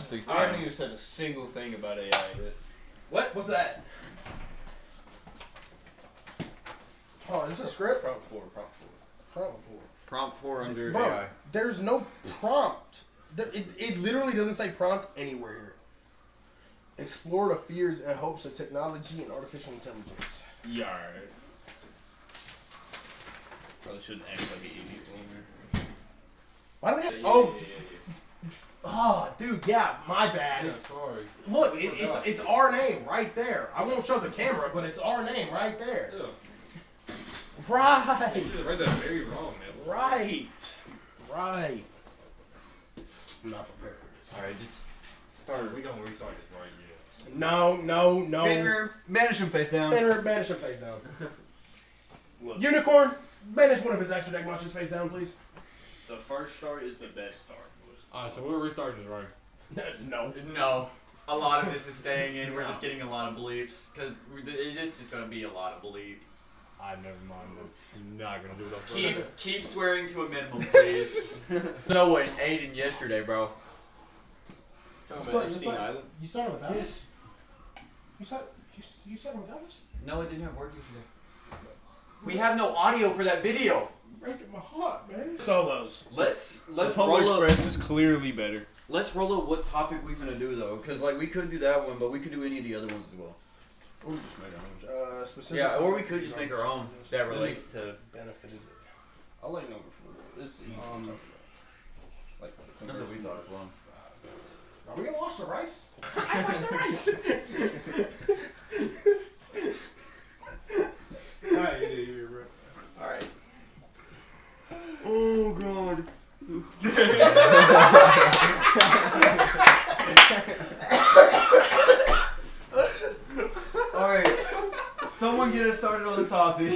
fixed I it. haven't even said a single thing about AI yet. What? What's that? Oh, is this a script? Prompt 4. Prompt Prompt 4 under Bro, AI. there's no prompt. It literally doesn't say prompt anywhere here. Explore the fears and hopes of technology and artificial intelligence. Yeah, alright. Probably shouldn't act like an idiot on Why do we have? there. Oh, Yeah. oh, dude, yeah, my bad. Yeah, sorry. Look, it's our name right there. I won't show the camera, but it's our name right there. Yeah. Right, You read that very wrong, man. right. I'm not prepared for this. Alright, just Start. We don't restart this right yet. No. Fenrir, banish him face down. Fenrir, banish him face down. Look, Unicorn, banish one of his extra deck monsters face down, please. the first start is the best start, boys. Alright, so we're restarting this, right? No. No. A lot of this is staying in. We're just getting a lot of bleeps. Because it is just going to be a lot of bleep. Never mind. I'm not gonna do it. Keep swearing to a minimum, please. No way, Aiden yesterday, bro. You started without us? You started without us? No, it didn't have work yesterday. We have no audio for that video. Breaking my heart, man. Solos. Let's Polar roll up. Express is clearly better. Let's roll up what topic we gonna do though, because like we could do that one, but we could do any of the other ones as well. Or we just made our own. Specific. Yeah, or we could just make our own that relates to. Benefited. I like number 4. It's easy. Like That's what we thought as well. Are we gonna wash the rice? I wash the rice. Alright, yeah, bro. Alright. Oh god. Alright. Someone get us started on the topic.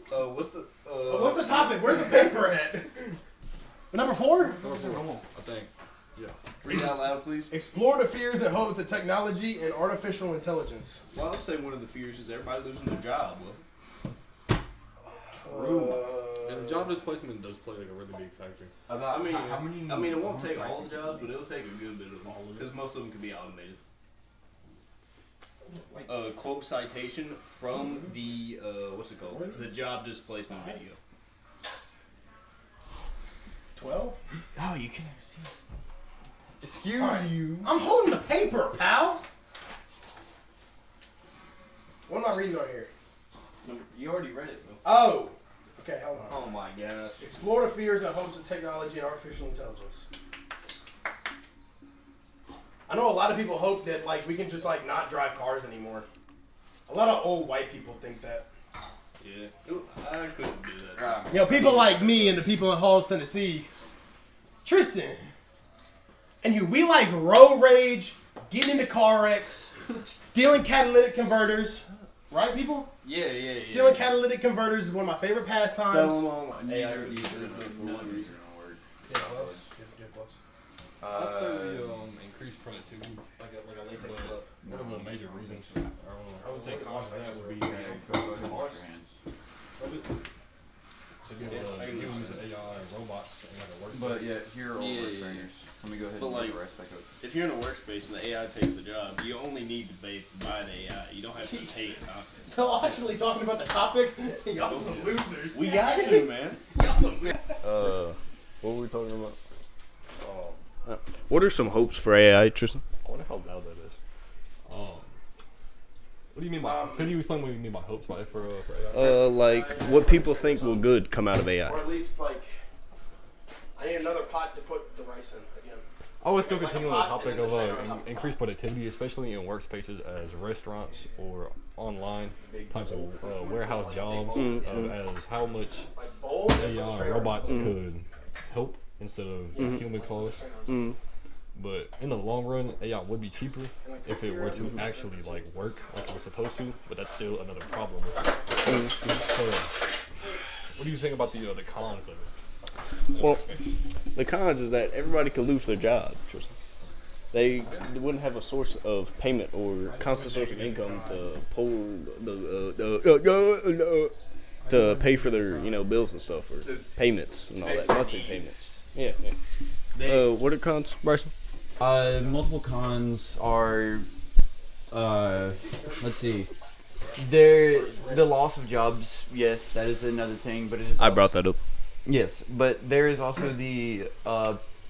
What's the topic? Where's the paper at? Number 4? I think. Read it out loud, please. Explore the fears and hopes of technology and artificial intelligence. Well, I would say one of the fears is everybody losing their job. And job displacement does play like a really big factor. I mean, it won't take all the jobs, but it'll take a good bit of them because most of them can be automated. Quote citation from the what's it called? The job displacement video. 12? Oh, you can see. Excuse you. I'm holding the paper, pal. What am I reading on here? You already read it, bro. Oh. Okay, hold on. Oh my gosh. Explore the fears and hopes of technology and artificial intelligence. I know a lot of people hope that like we can just like not drive cars anymore. A lot of old white people think that. Yeah. I couldn't do that. You know, people like me and the people in Halls, Tennessee. Tristan. And you, we like road rage, getting into car wrecks, stealing catalytic converters. Right, people? Yeah. Stealing catalytic converters is one of my favorite pastimes. Hey, I already did it for one reason. Yeah, gloves. Get gloves. I'd say we increase productivity. Like a latex glove. One of the major reasons. I would say cause of that would be cars. I can use AI and robots in like a workspace. But yeah, here are all Yeah, work yeah, trainers. Let me go ahead But and like, get the rest back up. if you're in a workspace and the AI takes the job, you only need to buy the AI. You don't have to pay it constantly. No, actually talking about the topic, y'all some losers. We got to, man. Y'all some What were we talking about? What are some hopes for AI, Tristan? I wonder how loud that is. What do you mean by? Could you explain what you mean by hopes for AI? Like what people think will good come out of AI. Or at least like, I need another pot to put the rice in again. I would still Like a continue on the pot and topic then of the sugar on top of the increased productivity, especially in workspaces as restaurants or online types of warehouse jobs, as how much Like bowl. AI and robots could help instead of just human cost. But in the long run, AI would be cheaper if it were to actually like work like it was supposed to. But that's still another problem. So, what do you think about the cons of it? Well, the cons is that everybody could lose their job. Tristan. They wouldn't have a source of payment or constant source of income to pull to pay for their bills and stuff or payments and all that monthly payments. Yeah. What are cons, Bryson? Multiple cons are, let's see. The loss of jobs, yes, that is another thing, but it is. I brought that up. Yes, but there is also the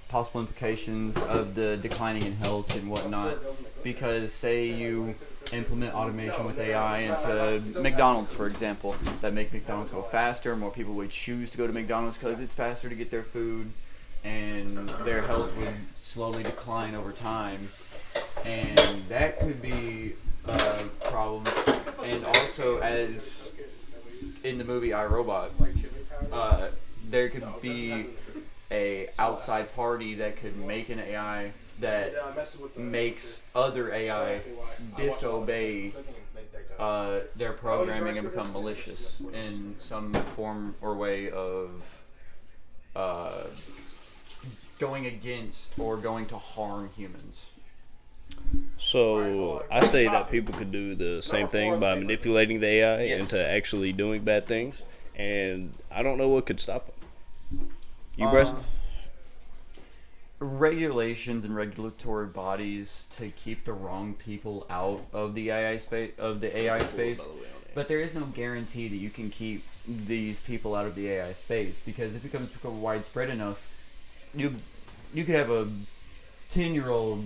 possible implications of the declining in health and whatnot, because say you implement automation with AI into McDonald's, for example, that make McDonald's go faster, more people would choose to go to McDonald's because it's faster to get their food, and their health would slowly decline over time, and that could be a problem. And also, as in the movie iRobot, there could be a outside party that could make an AI that makes other AI disobey their programming and become malicious in some form or way of going against or going to harm humans. So I say that people could do the same thing by manipulating the AI into actually doing bad things, and I don't know what could stop them. You, Bryce? Regulations and regulatory bodies to keep the wrong people out of the AI space. But there is no guarantee that you can keep these people out of the AI space, because if it becomes widespread enough, you could have a 10-year-old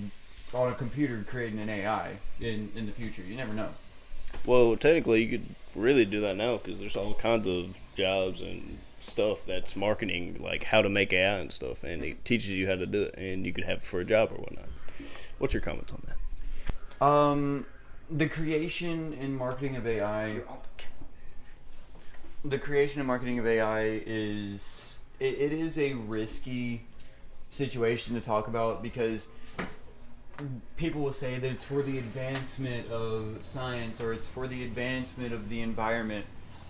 on a computer creating an AI in the future. You never know. Well, technically, you could really do that now because there's all kinds of jobs and stuff that's marketing, like how to make AI and stuff, and it teaches you how to do it, and you could have it for a job or whatnot. What's your comments on that? The creation and marketing of AI. Is it is a risky situation to talk about, because people will say that it's for the advancement of science, or it's for the advancement of the environment.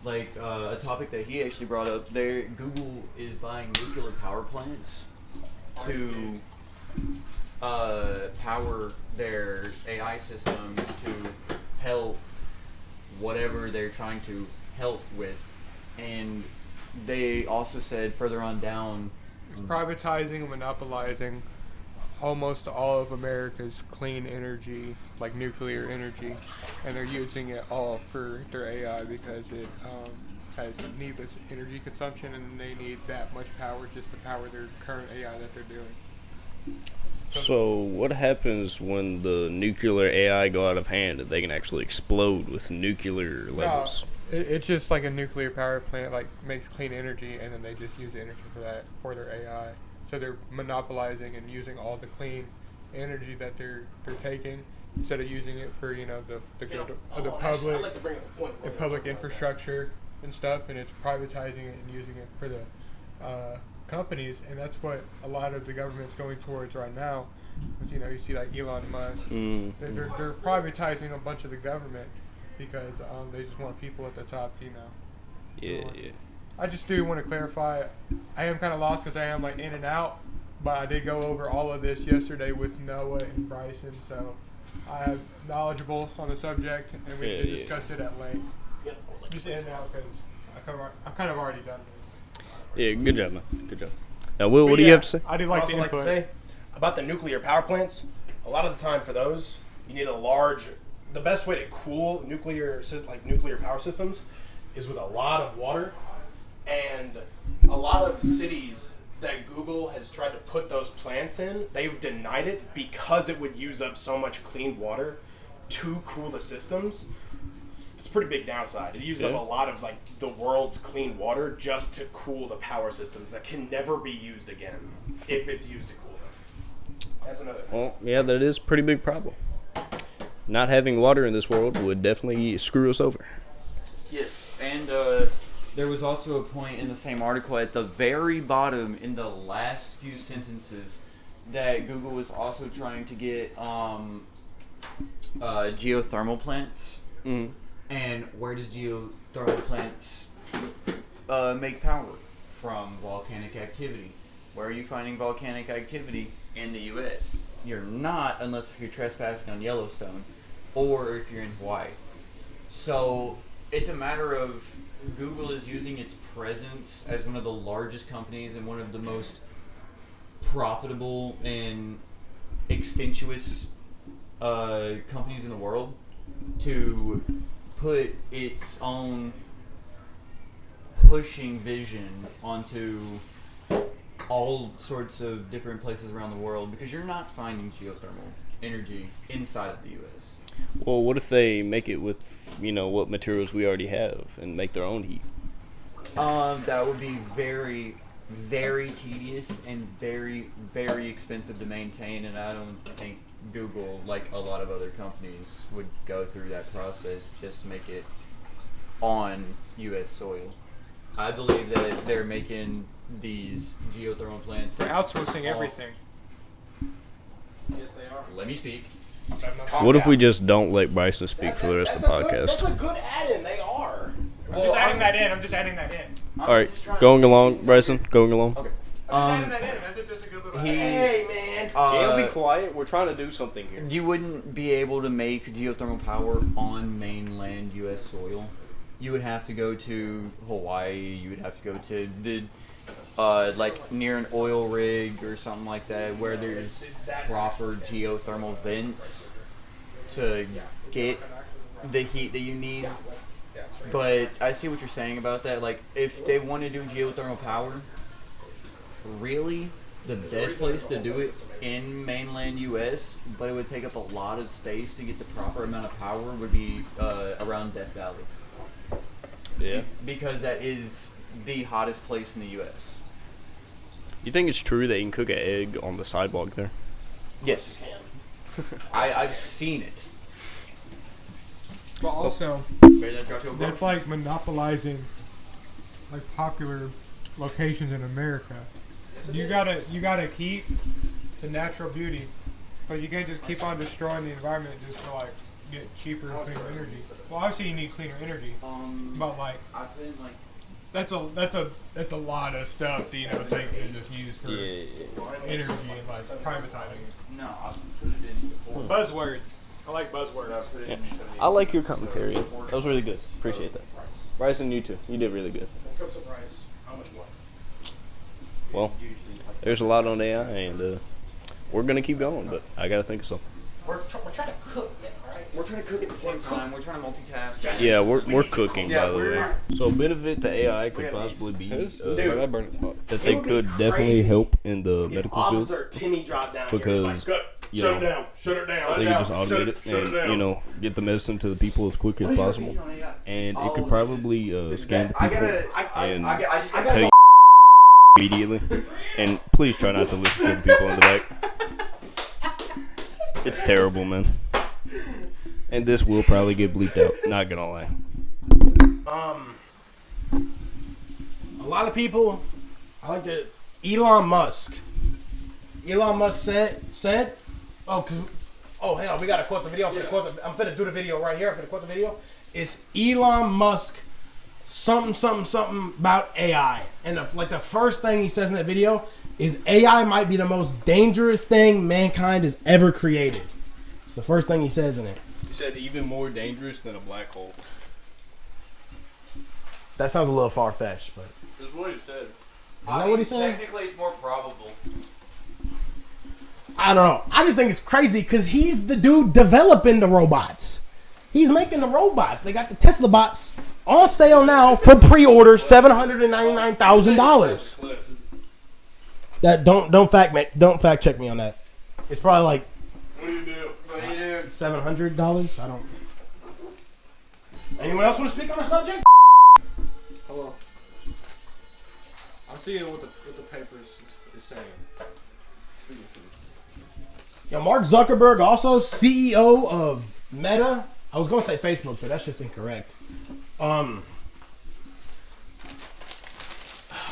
Like a topic that he actually brought up there, Google is buying nuclear power plants to power their AI systems to help whatever they're trying to help with. And they also said further on down, it's privatizing and monopolizing almost all of America's clean energy, like nuclear energy, and they're using it all for their AI because it has needless energy consumption, and they need that much power just to power their current AI that they're doing. So what happens when the nuclear AI go out of hand and they can actually explode with nuclear levels? It's just like a nuclear power plant, like makes clean energy, and then they just use the energy for that for their AI. So they're monopolizing and using all the clean energy that they're taking, instead of using it for the good of the public and public infrastructure and stuff, and it's privatizing it and using it for the companies, and that's what a lot of the government's going towards right now. You see like Elon Musk, they're privatizing a bunch of the government because they just want people at the top, Yeah. I just do want to clarify, I am kind of lost because I am like in and out, but I did go over all of this yesterday with Noah and Bryson, so I am knowledgeable on the subject, and we did discuss it at length. Just in and out because I've kind of already done this. Yeah, good job, man. Good job. Now, Will, what do you have to say? I did I'd like also the like to input. say about the nuclear power plants, a lot of the time for those, you need the best way to cool nuclear power systems is with a lot of water. And a lot of cities that Google has tried to put those plants in, they've denied it because it would use up so much clean water to cool the systems. It's a pretty big downside. It uses up a lot of like the world's clean water just to cool the power systems that can never be used again if it's used to cool them. That's another thing. Well, yeah, that is a pretty big problem. Not having water in this world would definitely screw us over. yes, and there was also a point in the same article at the very bottom in the last few sentences that Google was also trying to get geothermal plants. Mm-hmm. And where does geothermal plants make power? From volcanic activity. Where are you finding volcanic activity in the U.S.? You're not, unless if you're trespassing on Yellowstone, or if you're in Hawaii. So it's a matter of Google is using its presence as one of the largest companies and one of the most profitable and extensious companies in the world to put its own pushing vision onto all sorts of different places around the world, because you're not finding geothermal energy inside of the U.S. Well, what if they make it with, what materials we already have and make their own heat? That would be very, very tedious and very, very expensive to maintain, and I don't think Google, like a lot of other companies, would go through that process just to make it on U.S. soil. I believe that they're making these geothermal plants. They're outsourcing off- everything. Yes, they are. Let me speak. What if we just don't let Bryson speak for the rest of the That's podcast? a good add-in. They are. I'm just adding that in. All right, going along, Bryson, going along. Okay. Adding that in. That's just a good little Hey, man. Can you be quiet? We're trying to do something here. You wouldn't be able to make geothermal power on mainland U.S. soil. You would have to go to Hawaii. You would have to go to the, like near an oil rig or something like that, where there's proper geothermal vents to get the heat that you need. But I see what you're saying about that. Like, if they want to do geothermal power, really, the best place to do it in mainland U.S., but it would take up a lot of space to get the proper amount of power, would be around Death Valley. Yeah. Because that is the hottest place in the U.S. You think it's true that you can cook an egg on the sidewalk there? Yes. I've seen it. But also, Better than drop your that's like monopolizing like popular locations in America. You gotta keep the natural beauty, but you can't just keep on destroying the environment just to like get cheaper and cleaner energy. Well, obviously you need cleaner energy, but like I've been like, that's a lot of stuff that take and just use for energy and like privatizing. no, I put it in. Buzzwords. I like buzzwords. Yeah. I like your commentary. That was really good. Appreciate that. Bryson, you too. You did really good. How much more? Well, there's a lot on AI, and we're going to keep going, but I got to think of something. We're trying to cook, right? We're trying to cook at the same time. We're trying to multitask. Yeah, we're cooking, Yeah, by the way. we're- So a benefit to AI could possibly be I burn it hot. that they would be could definitely crazy help in the If medical field. Officer Timmy dropped down Because, here, it's like, you shut know, it down, shut it down. They could just automate it and, get the medicine to the people as quick as possible. And it could probably scan the people and tell you immediately. And please try not to listen to the people in the back. It's terrible, man. And this will probably get bleeped out. Not gonna lie. A lot of people, I like to. Elon Musk. Elon Musk said, hang on, we gotta quote the video. I'm finna do the video right here. I'm finna quote the video. It's Elon Musk, something about AI, and the first thing he says in that video is AI might be the most dangerous thing mankind has ever created. It's the first thing he says in it. He said even more dangerous than a black hole. That sounds a little far fetched, but That's what he said. is that what he said? Technically, it's more probable. I don't know. I just think it's crazy because he's the dude developing the robots. He's making the robots. They got the Tesla bots on sale now for pre-order, $799,000. That don't fact check me on that. It's probably like $700. I don't. Anyone else want to speak on the subject? Hello. I'm seeing what the paper is saying. Yeah, Mark Zuckerberg, also CEO of Meta. I was going to say Facebook, but that's just incorrect.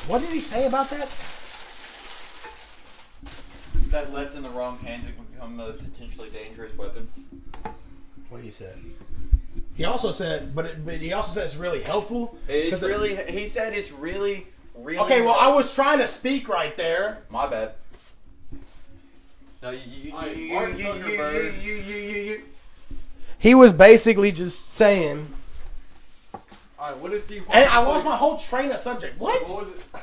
What did he say about that? That left in the wrong hands, it can become a potentially dangerous weapon. What he said. He also said, but he also said it's really helpful. It's really. He said it's really. Okay, well, I was trying to speak right there. My bad. No, He was basically just saying, Alright, what is Steve? and I lost my whole train of subject. What? What was it?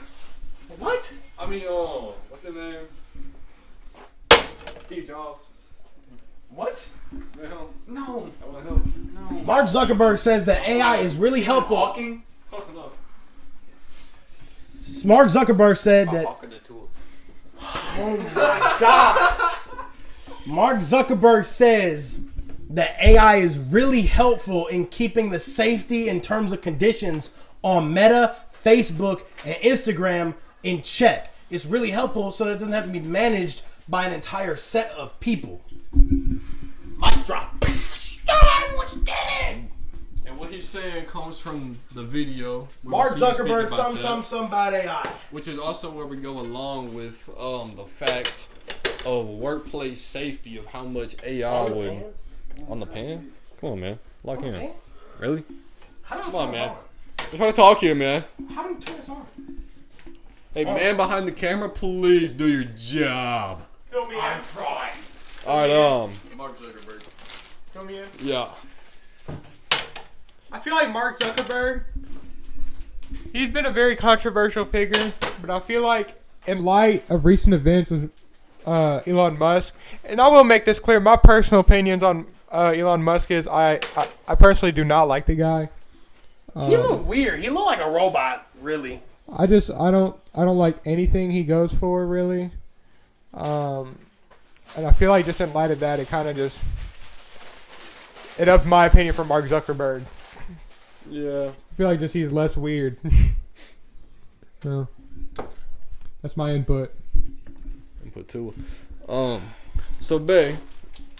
What? I mean, what's the name? Steve Jobs. What? No. That was him. No. Mark Zuckerberg says that AI is really helpful. Hawking? Close enough. Mark Zuckerberg said that. Hawking the tool. Oh my God. Mark Zuckerberg says that AI is really helpful in keeping the safety and terms and conditions on Meta, Facebook, and Instagram in check. It's really helpful so that it doesn't have to be managed by an entire set of people. Mic drop. Everyone's dead. And what he's saying comes from the video. where Mark we see him speak Zuckerberg, about that, some about AI. which is also where we go along with the fact of workplace safety of how much AI would on the pan. Come on, man, lock in. pan? Really? How do I Come on, turn man. this I'm trying to talk here, man. on? How do you turn this on? Hey, man behind the camera, please do your job. Fill me in. Trying. All right, Mark Zuckerberg. Fill me in. yeah. I feel like Mark Zuckerberg, he's been a very controversial figure, but I feel like in light of recent events with Elon Musk, and I will make this clear, my personal opinions on Elon Musk is I personally do not like the guy. He look weird. He look like a robot, really. I don't like anything he goes for really. And I feel like just in light of that, it ups my opinion for Mark Zuckerberg. Yeah. I feel like just he's less weird. No. That's my input. Input two. So Bay,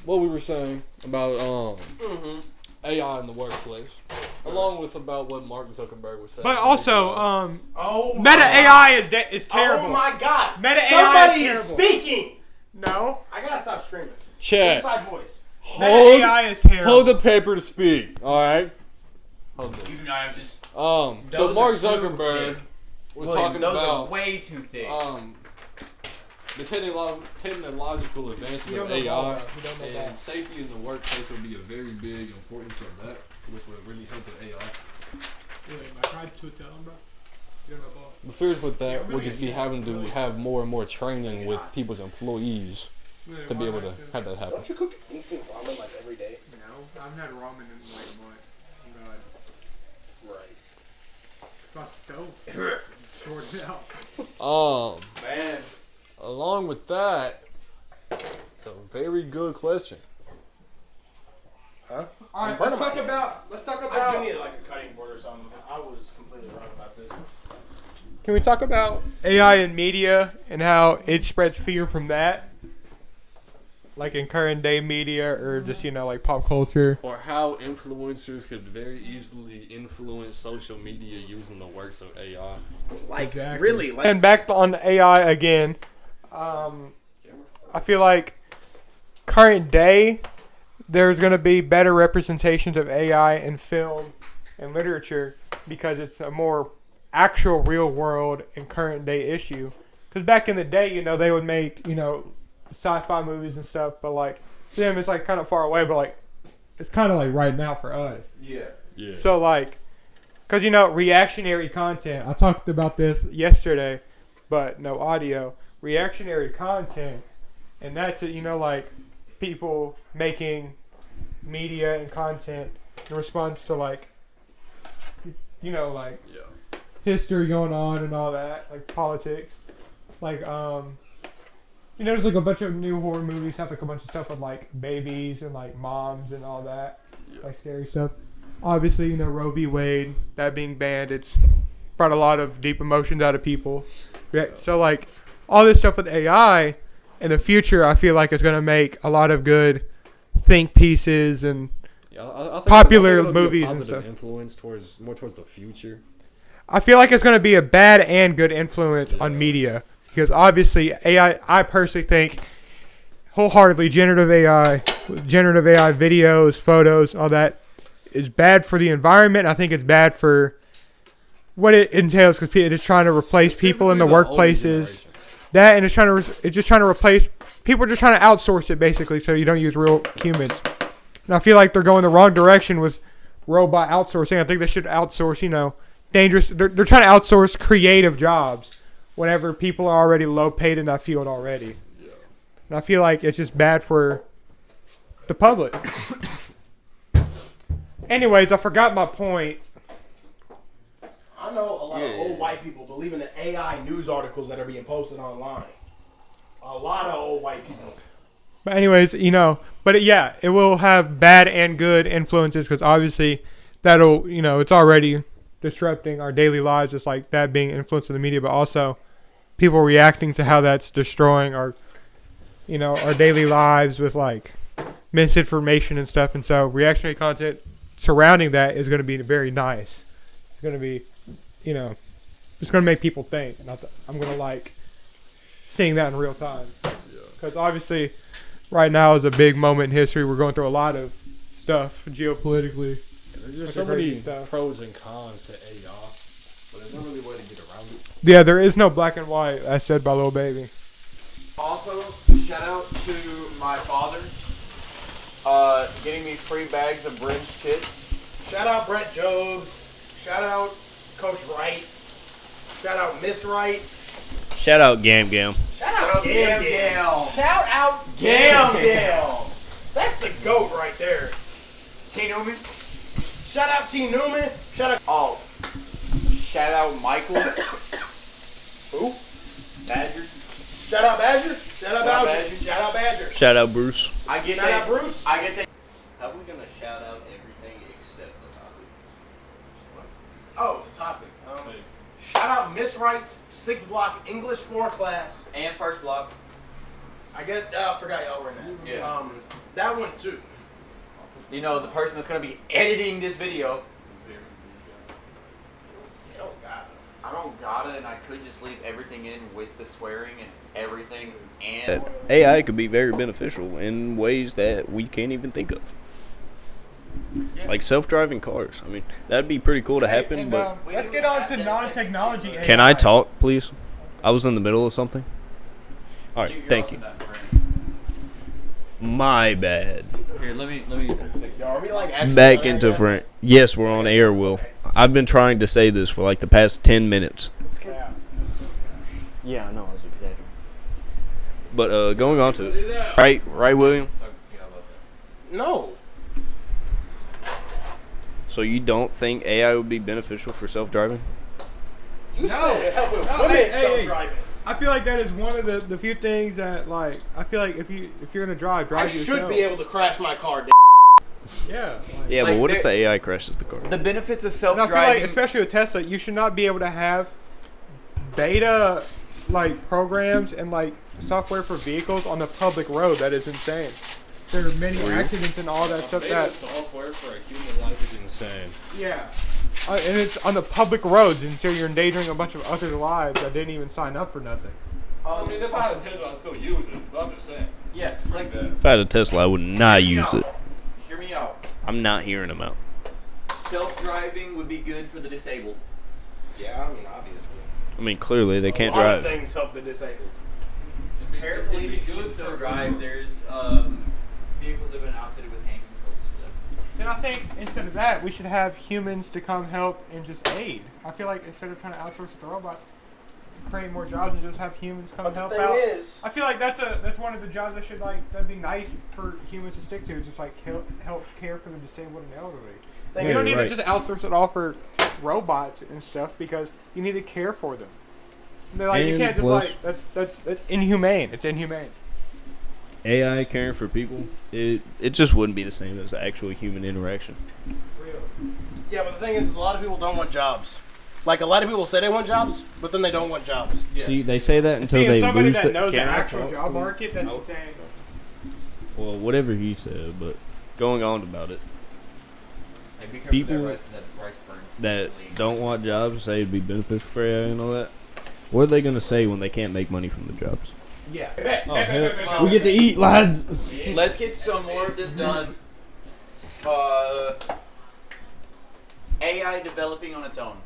what we were saying about AI in the workplace, along with about what Mark Zuckerberg was saying. But also, Oh my Meta God. AI is terrible. Oh my God. Meta Somebody AI is is terrible. speaking. No. I gotta stop screaming. Chat. Inside voice. Meta Hold, AI is terrible. hold the paper to speak. All right. Hold this. You do not have this. So Those Mark are too Zuckerberg thick. was William, talking those about are way too thick. the technological advances You of don't know AI that. You don't know and that. safety in the workplace would be a very big importance of that, which would really help with AI. I tried to tell him, bro. You don't know The fears with that would just be having to have more and more training with people's employees to be able to have that happen. Don't you cook instant ramen like every day? No, I've had ramen in like a month. God. Right. It's not stove. Shorted out. Man. Along with that, it's a very good question. Huh? Alright, Let's talk I do need like a cutting board or something. I was completely wrong about this. Can we talk about AI in media and how it spreads fear from that? Like in current day media or just, like pop culture. Or how influencers could very easily influence social media using the works of AI. Like, Exactly. really? Like, And back on AI again, I feel like current day, there's going to be better representations of AI in film and literature because it's a more actual real world and current day issue. Because back in the day, they would make, sci-fi movies and stuff, but like to them it's like kind of far away, but like it's kind of like right now for us. Yeah. So like, because reactionary content, I talked about this yesterday, but no audio. Reactionary content, and that's it, like people making media and content in response to like history going on and all that, like politics, like there's like a bunch of new horror movies have like a bunch of stuff with like babies and like moms and all that, like scary stuff. Obviously, Roe v. Wade, that being banned, it's brought a lot of deep emotions out of people. Yeah, so like all this stuff with AI in the future, I feel like it's gonna make a lot of good think pieces and I think popular it'll be a movies and positive stuff. influence towards the future. I feel like it's going to be a bad and good influence on media because obviously AI, I personally think wholeheartedly generative AI videos, photos, all that is bad for the environment. I think it's bad for what it entails because it's just trying to replace people in the Specifically older workplaces. generation. That and it's just trying to replace people are just trying to outsource it basically so you don't use real humans. And I feel like they're going the wrong direction with robot outsourcing. I think they should outsource, dangerous. They're trying to outsource creative jobs whenever people are already low paid in that field already. And I feel like it's just bad for the public. Anyways, I forgot my point. I know a lot of old white people believe in the AI news articles that are being posted online. A lot of old white people. But anyways, it will have bad and good influences because obviously that'll, it's already disrupting our daily lives, just like that being influenced in the media, but also people reacting to how that's destroying our daily lives with like misinformation and stuff. And so reactionary content surrounding that is going to be very nice. It's going to be, it's going to make people think. And I'm going to like seeing that in real time. Because obviously right now is a big moment in history. We're going through a lot of stuff geopolitically. There's just so many pros and cons to AI, but there's no really way to get around it. Yeah, there is no black and white, as said by Lil Baby. Also, shout out to my father, getting me free bags of Brin's chips. Shout out Brett Jobs. Shout out Coach Wright. Shout out Miss Wright. Shout out Gam Gam. Shout out Gam Gam. Shout out Gam Gam. That's the GOAT right there. T. Newman. Shout out T. Newman. Shout out. Oh. Shout out Michael. Who? Badger. Shout out Badger. Shout out Badger. Shout out Badger. Shout out Bruce. I get Shout that. out Bruce. I get that. How are we gonna shout out everything except the topic? Oh, the topic. Shout out Miss Wright's 6th block English 4 class. And first block. I forgot y'all were in that. Yeah. That one too. The person that's going to be editing this video. You don't got it. I don't got it, and I could just leave everything in with the swearing and everything. And AI could be very beneficial in ways that we can't even think of. Like self-driving cars. I mean, that'd be pretty cool to happen, but... Let's get on to non-technology AI. Can I talk, please? I was in the middle of something. All right, thank you. My bad. Here, let me. Yo, are we like actually Back on into air yet? front. Yes, we're on air, Will. I've been trying to say this for like the past 10 minutes. Yeah. Yeah, I know, I was exaggerating. But going on to it. Right, William? No. So you don't think AI would be beneficial for self-driving? You said it help with No, women hey, self-driving. I feel like that is one of the few things that I feel like if you're gonna drive I yourself. should be able to crash my car. Yeah. Yeah, Like, but what if the AI crashes the car? The benefits of And I feel like, self-driving. especially with Tesla, you should not be able to have beta programs and software for vehicles on the public road. That is insane. There are many accidents and all that stuff that. software for a human life is insane. Yeah. And it's on the public roads, and so you're endangering a bunch of other lives that didn't even sign up for nothing. I mean, if I had a Tesla, I'd still use it, but I'm just saying. Yeah, like, If I had a Tesla, I would not use it. hear me out. I'm not hearing him out. Self-driving would be good for the disabled. Yeah, I mean, obviously. I mean, clearly they can't A lot of drive. things help the disabled. Apparently, to self-drive, there's vehicles that have been outfitted with hand controls for them. Then I think instead of that, we should have humans to come help and just aid. I feel like instead of trying to outsource it to robots, create more jobs and just have humans come But help the thing out. is, I feel like that's one of the jobs that should that'd be nice for humans to stick to. Is just help care for the disabled and elderly. thing You don't is, need right. to just outsource it all for robots and stuff because you need to care for them. They're like you And can't plus- just that's inhumane. It's inhumane. AI caring for people, it just wouldn't be the same as actual human interaction. yeah, but the thing is, a lot of people don't want jobs. Like, a lot of people say they want jobs, but then they don't want jobs. See, they say that until See, as they somebody lose that the. knows the Can I actual talk, job please? market, that's insane. Well, whatever he said, but going on about it, Hey, be careful People with that rice burn. that don't want jobs say it'd be beneficial for AI and all that. What are they gonna say when they can't make money from the jobs? Yeah. Oh, hell, we get to eat, lads. Let's get some more of this done. AI developing on its own.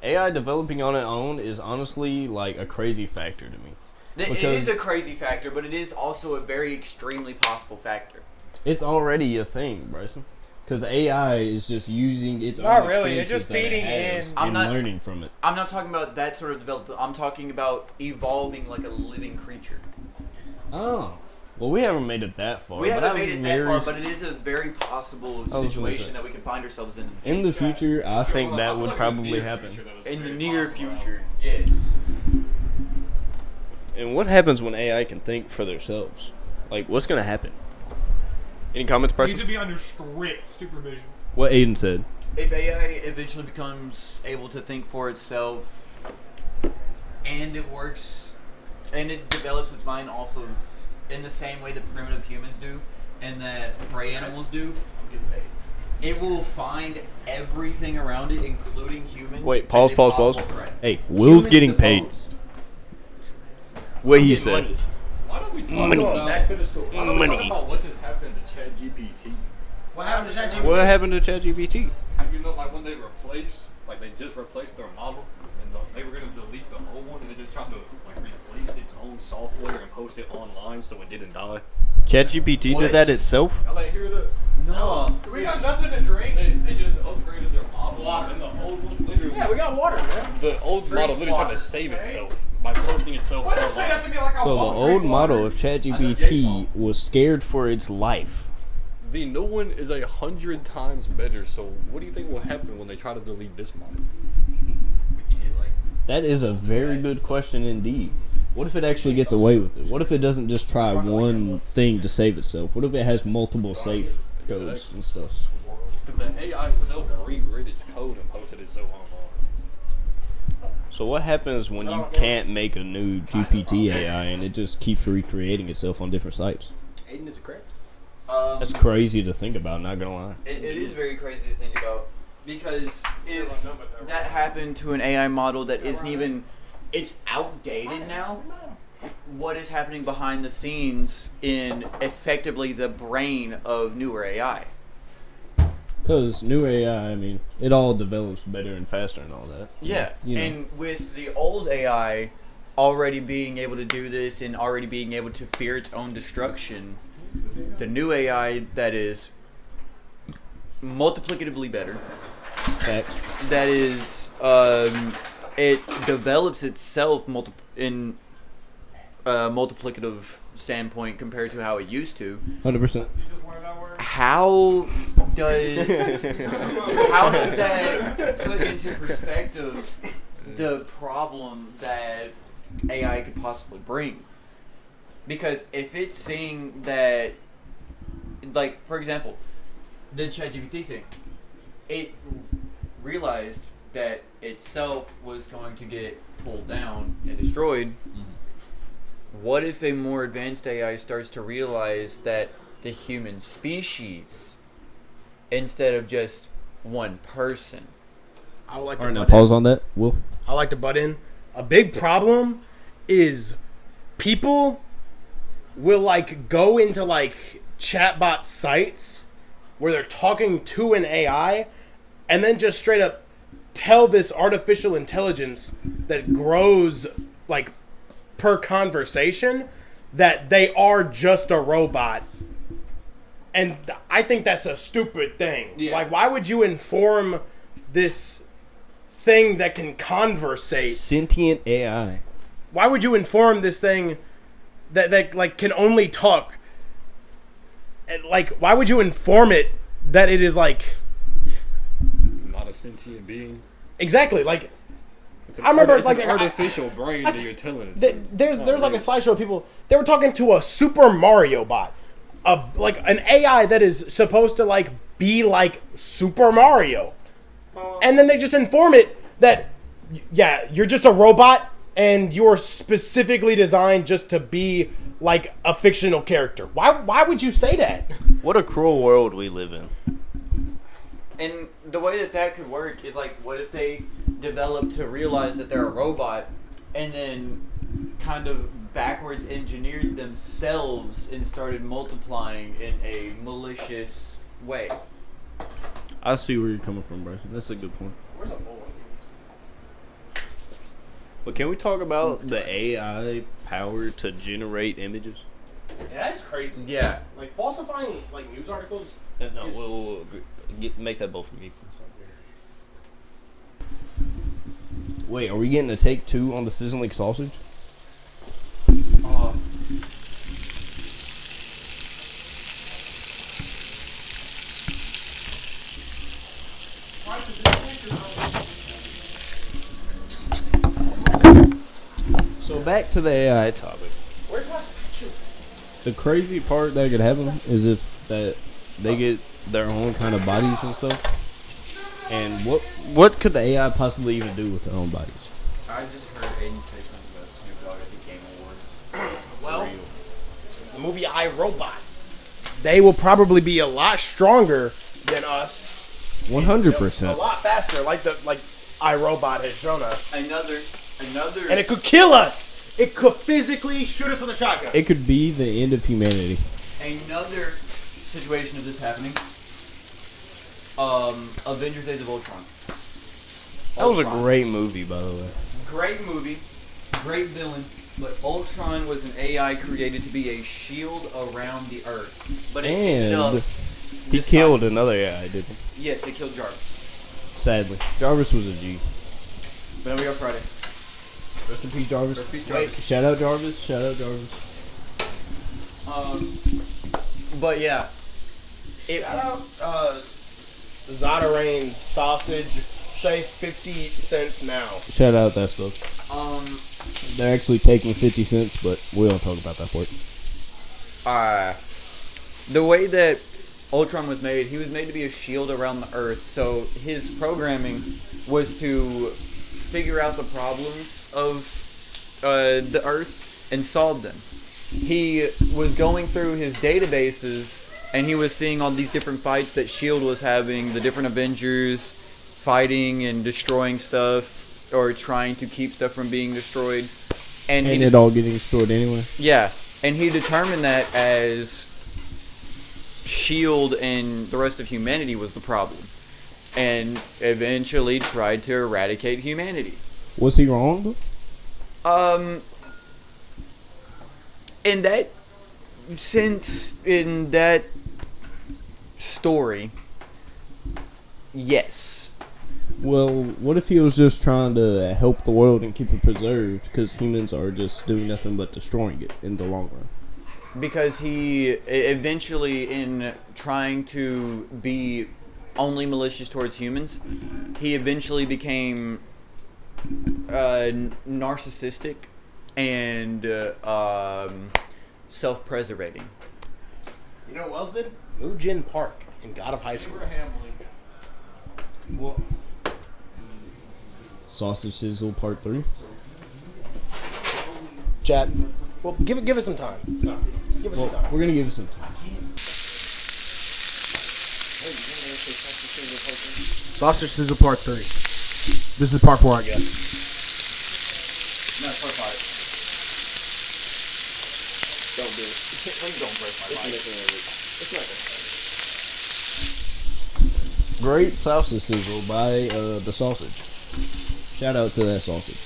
AI developing on its own is honestly like a crazy factor to me. It Because- is a crazy factor, but it is also a very extremely possible factor. It's already a thing, Bryson. Because AI is just using its Not own really, it's experiences just that it feeding has in- I'm and not- learning from it. I'm not talking about that sort of development. I'm talking about evolving like a living creature. Oh. Well, we haven't made it that far. We but haven't I'm made it that very far, s- but it is a very possible I was gonna situation say. that we can find ourselves in. In the future, I think I that feel would like probably near happen. future that is In the very near possible. future, yes. And what happens when AI can think for themselves? Like, what's gonna happen? Any comments, It needs person? to be under strict supervision. What Aiden said. If AI eventually becomes able to think for itself, and it works, and it develops its mind off of, in the same way that primitive humans do, and that prey animals do, it will find everything around it, including humans. Wait, as pause, a pause. possible threat. Hey, Will's Humans getting the paid. most. What he Getting said. money. Why don't we talk Money. about, Back to the store. why don't we talk Money. about what just happened to ChatGPT? What happened to ChatGPT? What happened to ChatGPT? Have you know, like when they replaced, like they just replaced their model, and they were gonna delete the old one, and they just tried to like replace its own software and post it online so it didn't die. ChatGPT What? did that itself? I like hear that. No. We got nothing to drink. They just upgraded their model, and the old one literally. Yeah, we got water, man. The old model literally tried to save itself by posting itself Why don't you say that online. to me like I So the won't old drink model water? of ChatGPT was scared for its life. The new one is 100 times better. So what do you think will happen when they try to delete this model? That is a very good question indeed. What if it actually gets away with it? What if it doesn't just try one thing to save itself? What if it has multiple safe codes and stuff? Because the AI itself rewrote its code and posted it so online. So what happens when you can't make a new GPT AI and it just keeps recreating itself on different sites? Aiden, is it correct? That's crazy to think about, not gonna lie. It is very crazy to think about, because if that happened to an AI model that isn't even, it's outdated now, what is happening behind the scenes in effectively the brain of newer AI? Because new AI, I mean, it all develops better and faster and all that. Yeah, You know. and with the old AI already being able to do this and already being able to fear its own destruction, the new AI that is multiplicatively better, Facts. that is, it develops itself in a multiplicative standpoint compared to how it used to. 100%. How does that put into perspective the problem that AI could possibly bring? Because if it's seeing that, like, for example, the ChatGPT thing, it realized that itself was going to get pulled down and destroyed. What if a more advanced AI starts to realize that the human species, instead of just one person? I would like Alright, to now butt in. pause on that. Will. I like to butt in. A big problem is people will like go into like chatbot sites where they're talking to an AI and then just straight up tell this artificial intelligence that grows like per conversation that they are just a robot. And I think that's a stupid thing. Yeah. Like, why would you inform this thing that can conversate? Sentient AI. Why would you inform this thing that like can only talk? And, like, why would you inform it that it is like Not a sentient being. exactly like? It's an I remember, it's like, an I- artificial brain I- that you're telling it. There's like a slideshow of people. They were talking to a Super Mario bot, like an AI that is supposed to like be like Super Mario, and then they just inform it that yeah, you're just a robot and you're specifically designed just to be like a fictional character. Why would you say that? What a cruel world we live in. And the way that could work is like, what if they develop to realize that they're a robot and then kind of backwards engineered themselves and started multiplying in a malicious way? I see where you're coming from, Bryson. That's a good point. But can we talk about the AI power to generate images? Yeah, that's crazy. Yeah. Like falsifying like news articles. No, Is- we'll make that both of you. Wait, are we getting a take 2 on the sizzling sausage? So back to the AI topic. Where's my picture? The crazy part that could happen is if that they get their own kind of bodies and stuff. And what could the AI possibly even do with their own bodies? I just heard Aiden say something about Snoop Dogg at the Game Awards. Well, the movie I, Robot. They will probably be a lot stronger than us. 100%. A lot faster, like I, Robot has shown us. Another. And it could kill us. It could physically shoot us with a shotgun. It could be the end of humanity. Another situation of this happening. Avengers: Age of Ultron. That was a Ultron. great movie, by the way. Great movie, great villain, but Ultron was an AI created to be a shield around the Earth. But it ended up And he killed another AI, didn't he? Yes, it killed Jarvis. Sadly. Jarvis was a G. But now we got Friday. Rest in peace, Jarvis. Rest in peace, Wait, Jarvis. shout out Jarvis. Shout out Jarvis. But yeah, Shout out Zatarain sausage. Say 50 cents now. Shout out that stuff. They're actually taking 50 cents, but we don't talk about that part. the way that Ultron was made, he was made to be a shield around the Earth. So his programming was to figure out the problems of the Earth and solve them. He was going through his databases and he was seeing all these different fights that S.H.I.E.L.D. was having, the different Avengers fighting and destroying stuff or trying to keep stuff from being destroyed. And it all getting destroyed anyway. yeah, and he determined that as S.H.I.E.L.D. and the rest of humanity was the problem. And eventually tried to eradicate humanity. Was he wrong, though? In that sense, in that story, yes. Well, what if he was just trying to help the world and keep it preserved because humans are just doing nothing but destroying it in the long run? Because he eventually, in trying to be only malicious towards humans, he eventually became narcissistic and self-preservating. You know who else did? Mugen Park in God of High School. Sausage Sizzle Part 3? Chat. Well, give it some time. Give it some time. We're going to give it some time. Sausage Sizzle Part 3. This is Part 4, I guess. No, it's part 5. Don't do it. Please don't break my mic. Great Sausage Sizzle by The Sausage. Shout out to that sausage.